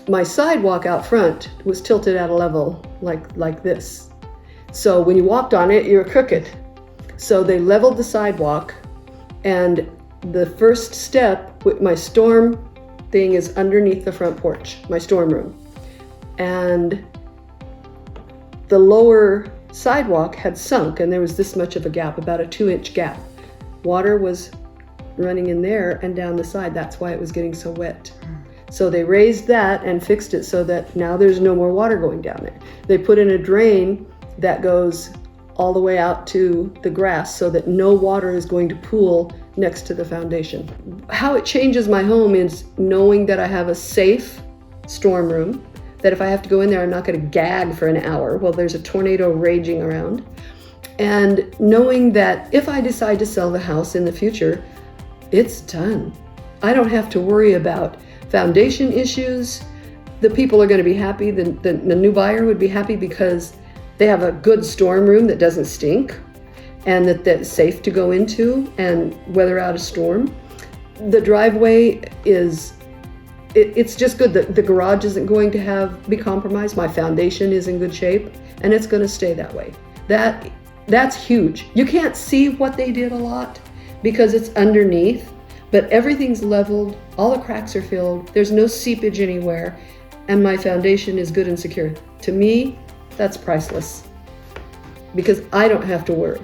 my sidewalk out front was tilted at a level like this. So when you walked on it, you were crooked. So they leveled the sidewalk, and the first step with my storm thing is underneath the front porch, my storm room. And the lower sidewalk had sunk, and there was this much of a gap, about a 2-inch gap. Water was running in there and down the side. That's why it was getting so wet. So they raised that and fixed it so that now there's no more water going down there. They put in a drain that goes all the way out to the grass so that no water is going to pool next to the foundation. How it changes my home is knowing that I have a safe storm room, that if I have to go in there, I'm not going to gag for an hour while there's a tornado raging around. And knowing that if I decide to sell the house in the future, it's done. I don't have to worry about foundation issues. The people are going to be happy. The new buyer would be happy because they have a good storm room that doesn't stink and that's safe to go into and weather out a storm. The driveway it's just good. The garage isn't going to be compromised. My foundation is in good shape, and it's going to stay that way. That's huge. You can't see what they did a lot because it's underneath, but everything's leveled, all the cracks are filled, there's no seepage anywhere, and my foundation is good and secure. To me, that's priceless because I don't have to worry.